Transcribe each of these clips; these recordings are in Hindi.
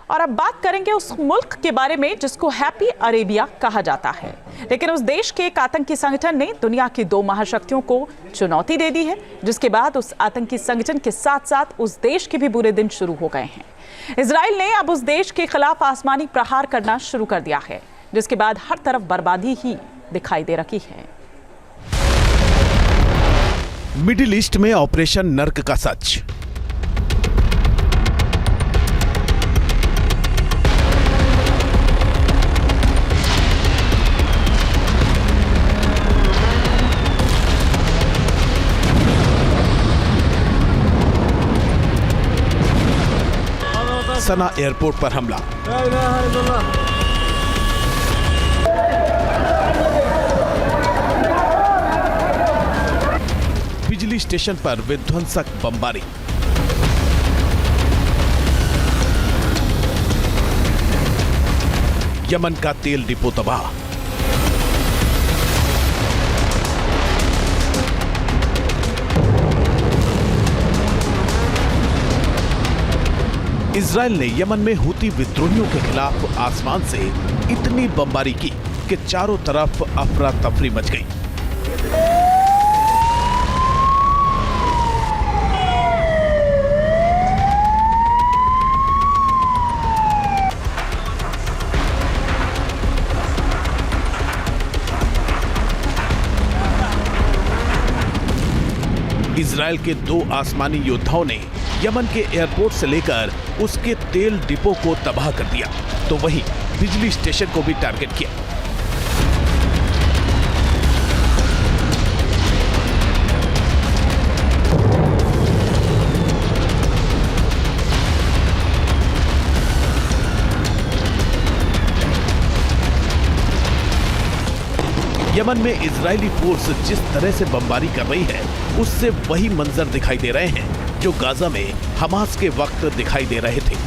और अब बात करेंगे उस मुल्क के बारे में जिसको हैप्पी अरेबिया कहा जाता है, लेकिन उस देश के एक आतंकी संगठन ने दुनिया की 2 महाशक्तियों को चुनौती दे दी है, जिसके बाद उस आतंकी संगठन के साथ साथ उस देश के भी बुरे दिन शुरू हो गए हैं। इजराइल ने अब उस देश के खिलाफ आसमानी प्रहार करना शुरू कर दिया है, जिसके बाद हर तरफ बर्बादी ही दिखाई दे रही है। मिडिल ईस्ट में ऑपरेशन नर्क का सच। सना एयरपोर्ट पर हमला। बिजली स्टेशन पर विध्वंसक बमबारी। यमन का तेल डिपो तबाह। इजराइल ने यमन में हूती विद्रोहियों के खिलाफ आसमान से इतनी बमबारी की कि चारों तरफ अफरा तफरी मच गई। इजराइल के 2 आसमानी योद्धाओं ने यमन के एयरपोर्ट से लेकर उसके तेल डिपो को तबाह कर दिया, तो वहीं बिजली स्टेशन को भी टारगेट किया। यमन में इजरायली फोर्स जिस तरह से बमबारी कर रही है, उससे वही मंजर दिखाई दे रहे हैं जो गाजा में हमास के वक्त दिखाई दे रहे थे।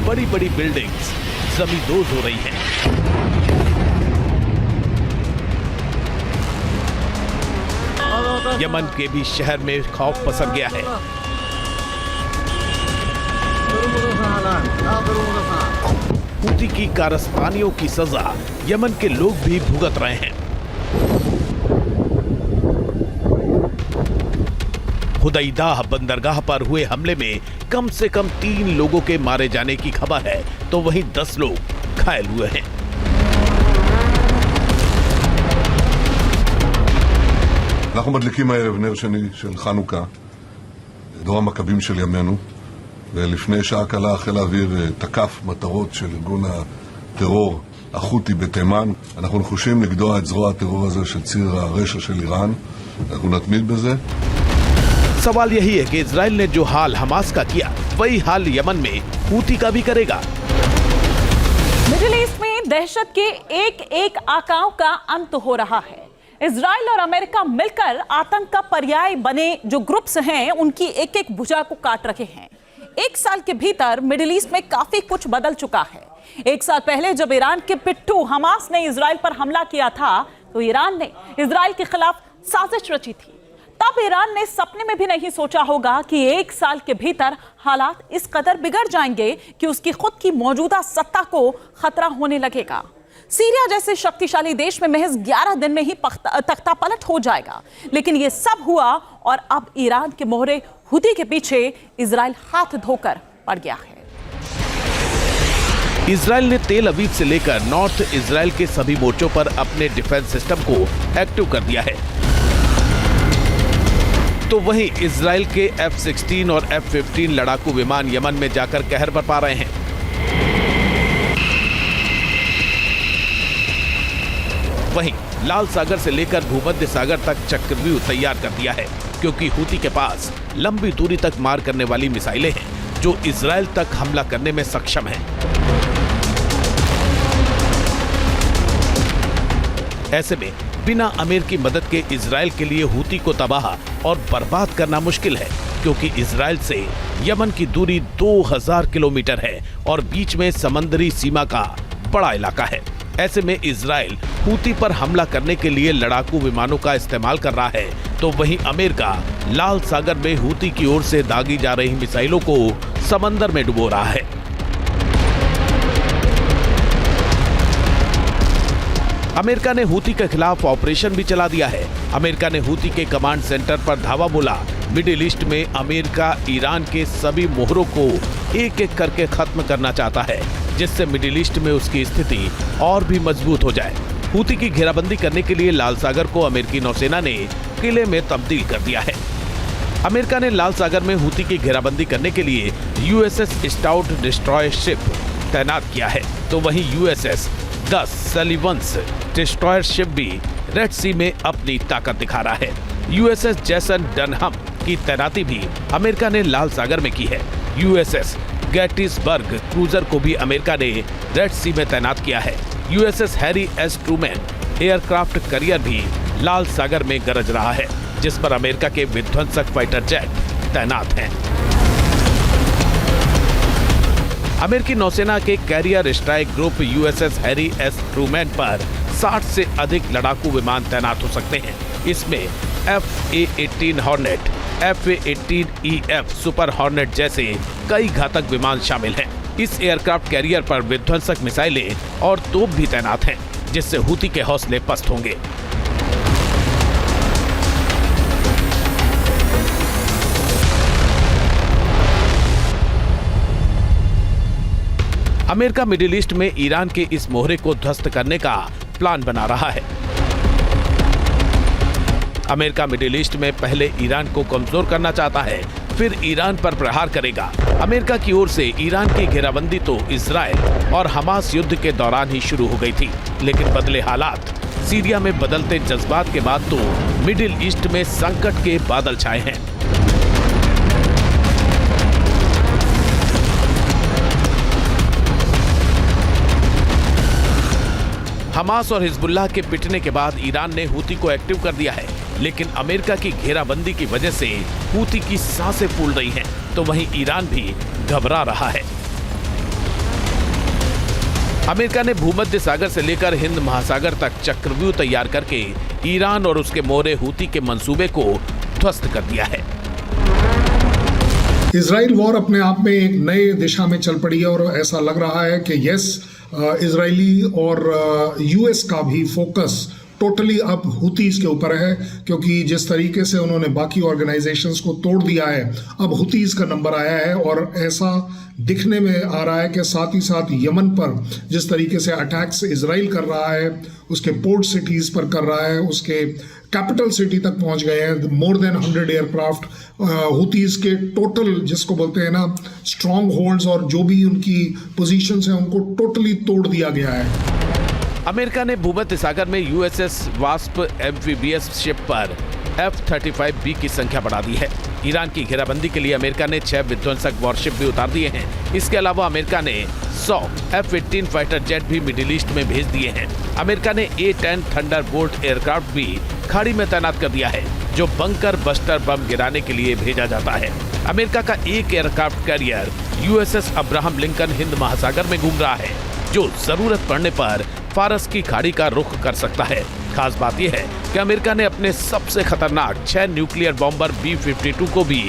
बड़ी बड़ी बिल्डिंग्स जमींदोज हो रही हैं। यमन के भी शहर में खौफ पसर गया है। हूती की कारस्तानियों की सजा यमन के लोग भी भुगत रहे हैं। हुदैदाह बंदरगाह पर हुए हमले में कम से कम 3 लोगों के मारे जाने की खबर है, तो वहीं 10 लोग घायल हुए हैं। אנחנו מדליקים הערב נר שני של חנוכה, דור המכבים של ימינו, ולפני שעה קלה חיל האוויר תקף מטרות של ארגון הטרור החותי בתימן. אנחנו נחושים לגדוע את זרוע הטרור הזה של ציר הרשע של איראן. אנחנו נתמיד בזה. सवाल यही है कि इजराइल ने जो हाल हमास का किया, वही हाल यमन में हूती का भी करेगा। मिडिल ईस्ट में दहशत के एक आकाओं का अंत हो रहा है। इजराइल और अमेरिका मिलकर आतंक का पर्याय बने जो ग्रुप्स हैं, उनकी एक भुजा को काट रहे हैं। 1 साल के भीतर मिडिल ईस्ट में काफी कुछ बदल चुका है। 1 साल पहले जब ईरान के पिट्ठू हमास ने इजराइल पर हमला किया था, तो ईरान ने इजराइल के खिलाफ साजिश रची थी। तब ईरान ने सपने में भी नहीं सोचा होगा कि 1 साल के भीतर हालात इस कदर बिगड़ जाएंगे कि उसकी खुद की मौजूदा सत्ता को खतरा होने लगेगा। सीरिया जैसे शक्तिशाली देश में महज 11 दिन में ही तख्ता पलट हो जाएगा, लेकिन यह सब हुआ और अब ईरान के मोहरे हूती के पीछे इजराइल हाथ धोकर पड़ गया है। इजराइल ने तेल अवीव से लेकर नॉर्थ इजराइल के सभी मोर्चों पर अपने डिफेंस सिस्टम को एक्टिव कर दिया है, तो वहीं इजराइल के F-16 और F-15 लड़ाकू विमान यमन में जाकर कहर बरपा रहे हैं। वहीं लाल सागर से लेकर भूमध्य सागर तक चक्रव्यूह तैयार कर दिया है, क्योंकि हूती के पास लंबी दूरी तक मार करने वाली मिसाइलें हैं जो इजराइल तक हमला करने में सक्षम हैं। ऐसे में बिना अमेरिकी मदद के इजराइल के लिए हूती को तबाह और बर्बाद करना मुश्किल है, क्योंकि इजराइल से यमन की दूरी 2000 किलोमीटर है और बीच में समंदरी सीमा का बड़ा इलाका है। ऐसे में इजराइल हूती पर हमला करने के लिए लड़ाकू विमानों का इस्तेमाल कर रहा है, तो वहीं अमेरिका लाल सागर में हूती की ओर से दागी जा रही मिसाइलों को समंदर में डुबो रहा है। अमेरिका ने हूती के खिलाफ ऑपरेशन भी चला दिया है। अमेरिका ने हूती के कमांड सेंटर पर धावा बोला। मिडिल ईस्ट में अमेरिका ईरान के सभी मोहरों को एक एक करके खत्म करना चाहता है, जिससे मिडिल ईस्ट में उसकी स्थिति और भी मजबूत हो जाए। हूती की घेराबंदी करने के लिए लाल सागर को अमेरिकी नौसेना ने किले में तब्दील कर दिया है। अमेरिका ने लाल सागर में हूती की घेराबंदी करने के लिए यूएसएस स्टाउट डिस्ट्रॉयर शिप तैनात किया है, तो वहीं यूएसएस द सलिवंस डिस्ट्रॉयर शिप भी रेड सी में अपनी ताकत दिखा रहा है। यूएसएस जैसन डनहम की तैनाती भी अमेरिका ने लाल सागर में की है। यूएसएस गेटिसबर्ग क्रूजर को भी अमेरिका ने रेड सी में तैनात किया है। USS Harry S Trueman aircraft carrier भी लाल सागर में गरज रहा है, जिस पर अमेरिका के विध्वंसक फाइटर जेट तैनात हैं। अमेरिकी नौसेना के carrier strike group USS Harry S Trueman पर 60 से अधिक लड़ाकू विमान तैनात हो सकते हैं। इसमें FA-18 hornet, FA-18EF super hornet जैसे कई घातक विमान शामिल हैं। इस एयरक्राफ्ट कैरियर पर विध्वंसक मिसाइलें और तोप भी तैनात हैं, जिससे हूती के हौसले पस्त होंगे। अमेरिका मिडिल ईस्ट में ईरान के इस मोहरे को ध्वस्त करने का प्लान बना रहा है। अमेरिका मिडिल ईस्ट में पहले ईरान को कमजोर करना चाहता है, फिर ईरान पर प्रहार करेगा। अमेरिका की ओर से ईरान की घेराबंदी तो इजराइल और हमास युद्ध के दौरान ही शुरू हो गई थी, लेकिन बदले हालात, सीरिया में बदलते जज्बात के बाद तो मिडिल ईस्ट में संकट के बादल छाए हैं। हमास और हिजबुल्लाह के पिटने के बाद ईरान ने हूती को एक्टिव कर दिया है, लेकिन अमेरिका की घेराबंदी की वजह से हूती की सांसें फूल रही हैं, तो वहीं ईरान भी घबरा रहा है। अमेरिका ने भूमध्य सागर से लेकर हिंद महासागर तक चक्रव्यूह तैयार करके ईरान और उसके मोहरे हूती के मंसूबे को ध्वस्त कर दिया है। इजराइल वॉर अपने आप में एक नए दिशा में चल पड़ी है और ऐसा लग रहा है कि इजरायली और यूएस का भी फोकस टोटली अब हुतीज के ऊपर है, क्योंकि जिस तरीके से उन्होंने बाकी ऑर्गेनाइजेशंस को तोड़ दिया है, अब हुतीज का नंबर आया है। और ऐसा दिखने में आ रहा है कि साथ ही साथ यमन पर जिस तरीके से अटैक्स इजराइल कर रहा है, उसके पोर्ट सिटीज़ पर कर रहा है, उसके कैपिटल सिटी तक पहुंच गए हैं। मोर देन 100 एयरक्राफ्ट हुतीज के टोटल, जिसको बोलते हैं ना स्ट्रॉन्ग होल्ड्स और जो भी उनकी पोजीशंस हैं, उनको टोटली तोड़ दिया गया है। अमेरिका ने भूमध्य सागर में यूएसएस वास्प एम्फीबियस शिप पर F-35B की संख्या बढ़ा दी है। ईरान की घेराबंदी के लिए अमेरिका ने 6 विध्वंसक वॉरशिप भी उतार दिए हैं। इसके अलावा अमेरिका ने 100 F-18 फाइटर जेट भी मिडिल ईस्ट में भेज दिए हैं। अमेरिका ने A-10 थंडरबोल्ट एयरक्राफ्ट भी खाड़ी में तैनात कर दिया है, जो बंकर बस्टर बम गिराने के लिए भेजा जाता है। अमेरिका का एक aircraft carrier USS Abraham Lincoln Hind महासागर में घूम रहा है, जो जरूरत पड़ने पर फारस की खाड़ी का रुख कर सकता है। खास बात यह है कि अमेरिका ने अपने सबसे खतरनाक 6 न्यूक्लियर बॉम्बर B-52 को भी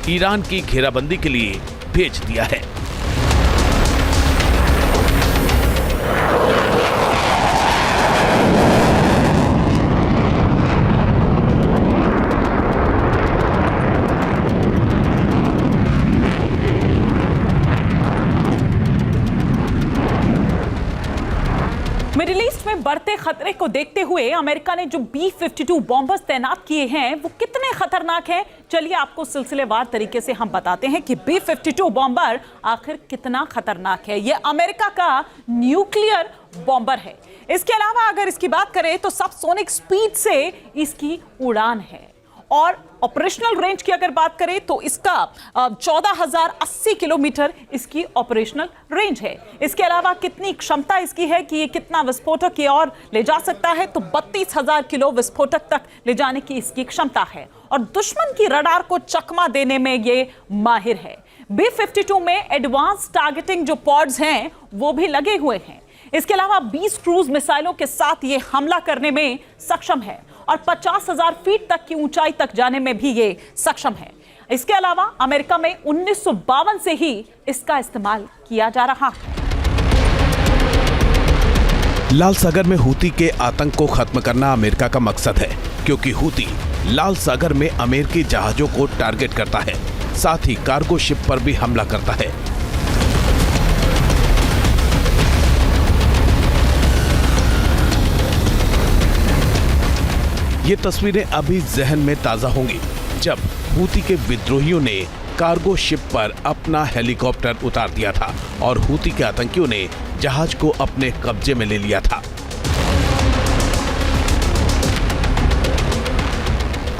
ईरान की घेराबंदी के लिए भेज दिया है। मिडिल ईस्ट में बढ़ते खतरे को देखते हुए अमेरिका ने जो B-52 बॉम्बर्स तैनात किए हैं वो कितने खतरनाक हैं, चलिए आपको सिलसिलेवार तरीके से हम बताते हैं कि B-52 बॉम्बर आखिर कितना खतरनाक है। ये अमेरिका का न्यूक्लियर बॉम्बर है। इसके अलावा अगर इसकी बात करें तो सबसोनिक स्पीड से इसकी उड़ान है और ऑपरेशनल रेंज की अगर बात करें तो इसका 14,080 किलोमीटर इसकी ऑपरेशनल रेंज है। इसके अलावा कितनी क्षमता इसकी है कि ये कितना विस्फोटक की ओर ले जा सकता है, तो 32,000 किलो विस्फोटक तक ले जाने की इसकी क्षमता है और दुश्मन की रडार को चकमा देने में ये माहिर है। B-52 में एडवांस टारगेटिंग जो पॉड्स हैं वो भी लगे हुए हैं। इसके अलावा 20 क्रूज मिसाइलों के साथ ये हमला करने में सक्षम है और 50,000 फीट तक की ऊंचाई तक जाने में भी ये सक्षम है। इसके अलावा अमेरिका में 1952 से ही इसका इस्तेमाल किया जा रहा है। लाल सागर में हूती के आतंक को खत्म करना अमेरिका का मकसद है, क्योंकि हूती लाल सागर में अमेरिकी जहाजों को टारगेट करता है, साथ ही कार्गो शिप पर भी हमला करता है। ये तस्वीरें अभी जहन में ताजा होंगी जब हूती के विद्रोहियों ने कार्गो शिप पर अपना हेलीकॉप्टर उतार दिया था और हूती के आतंकियों ने जहाज को अपने कब्जे में ले लिया था।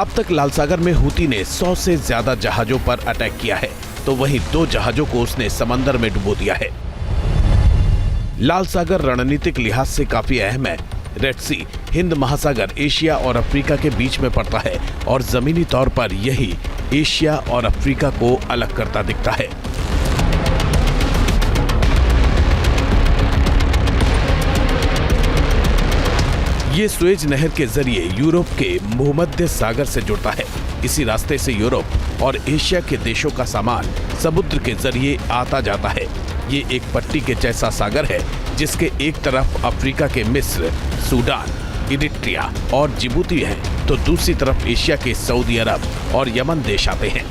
अब तक लाल सागर में हूती ने 100 से ज्यादा जहाजों पर अटैक किया है, तो वहीं 2 जहाजों को उसने समंदर में डुबो दिया है। लाल सागर रणनीतिक लिहाज से काफी अहम है। रेड सी हिंद महासागर एशिया और अफ्रीका के बीच में पड़ता है और जमीनी तौर पर यही एशिया और अफ्रीका को अलग करता दिखता है। ये स्वेज नहर के जरिए यूरोप के भूमध्य सागर से जुड़ता है। इसी रास्ते से यूरोप और एशिया के देशों का सामान समुद्र के जरिए आता जाता है। ये एक पट्टी के जैसा सागर है जिसके एक तरफ अफ्रीका के मिस्र, सूडान, इरिट्रिया और जिबूती हैं, तो दूसरी तरफ एशिया के सऊदी अरब और यमन देश आते हैं।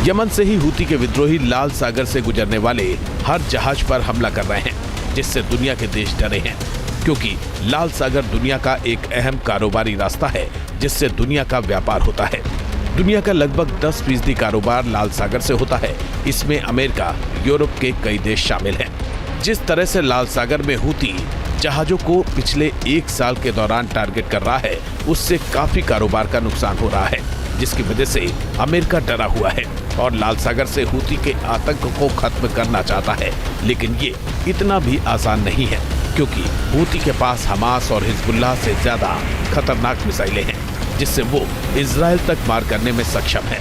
यमन से ही हूती के विद्रोही लाल सागर से गुजरने वाले हर जहाज पर हमला कर रहे हैं, जिससे दुनिया के देश डरे हैं, क्योंकि लाल सागर दुनिया का एक अहम कारोबारी रास्ता है जिससे दुनिया का व्यापार होता है। दुनिया का लगभग 10% कारोबार लाल सागर से होता है। इसमें अमेरिका, यूरोप के कई देश शामिल हैं। जिस तरह से लाल सागर में हूती जहाजों को पिछले 1 साल के दौरान टारगेट कर रहा है, उससे काफी कारोबार का नुकसान हो रहा है, जिसकी वजह से अमेरिका डरा हुआ है और लाल सागर से हूती के आतंक को खत्म करना चाहता है। लेकिन ये इतना भी आसान नहीं है, क्योंकि हूती के पास हमास और हिजबुल्लाह से ज्यादा खतरनाक मिसाइलें हैं, जिससे वो इजराइल तक मार करने में सक्षम है।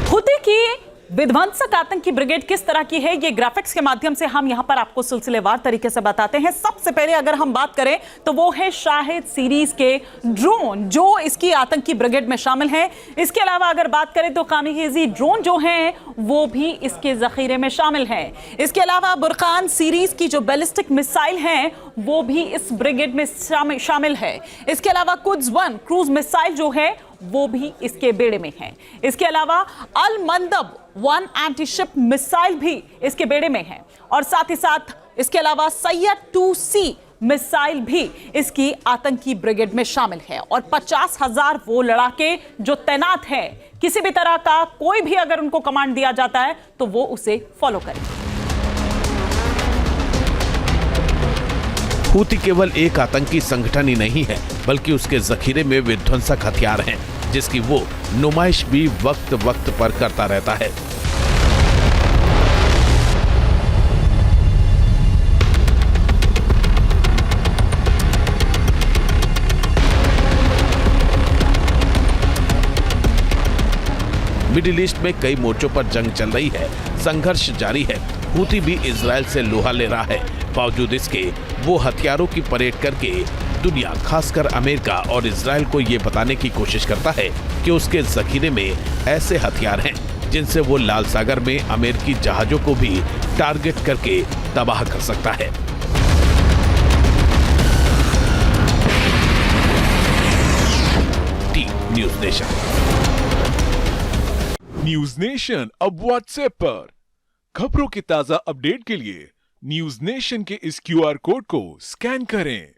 हूती की विध्वंसक आतंकी ब्रिगेड किस तरह की है, ये ग्राफिक्स के माध्यम से हम यहां पर आपको सिलसिलेवार तरीके से बताते हैं। सबसे पहले अगर हम बात करें तो वो है शाहिद सीरीज के ड्रोन जो इसकी आतंकी ब्रिगेड में शामिल हैं। इसके अलावा अगर बात करें तो कामियाजी ड्रोन जो हैं वो भी इसके जखीरे में शामिल हैं। इसके अलावा बुरकान सीरीज की जो बैलिस्टिक मिसाइल हैं वो भी इस ब्रिगेड में शामिल है। इसके अलावा कुद्स-1 क्रूज मिसाइल जो है वो भी इसके बेड़े में है। इसके अलावा अल मंदब 1 एंटी शिप मिसाइल भी इसके बेड़े में है और साथ ही साथ इसके अलावा सैयद 2C मिसाइल भी इसकी आतंकी ब्रिगेड में शामिल है और 50,000 वो लड़ाके जो तैनात है, किसी भी तरह का कोई भी अगर उनको कमांड दिया जाता है तो वो उसे फॉलो करें। हूती केवल एक आतंकी संगठन ही नहीं है, बल्कि उसके जखीरे में विध्वंसक हथियार हैं, जिसकी वो नुमाइश भी वक्त वक्त पर करता रहता है। मिडिल ईस्ट में कई मोर्चों पर जंग चल रही है, संघर्ष जारी है। हूती भी इजराइल से लोहा ले रहा है। बावजूद इसके वो हथियारों की परेड करके दुनिया, खासकर अमेरिका और इजराइल को ये बताने की कोशिश करता है कि उसके जखीरे में ऐसे हथियार हैं जिनसे वो लाल सागर में अमेरिकी जहाजों को भी टारगेट करके तबाह कर सकता है। News nation. न्यूज़ नेशन अब व्हाट्सएप पर खबरों के ताजा अपडेट के लिए न्यूज़ नेशन के इस QR कोड को स्कैन करें।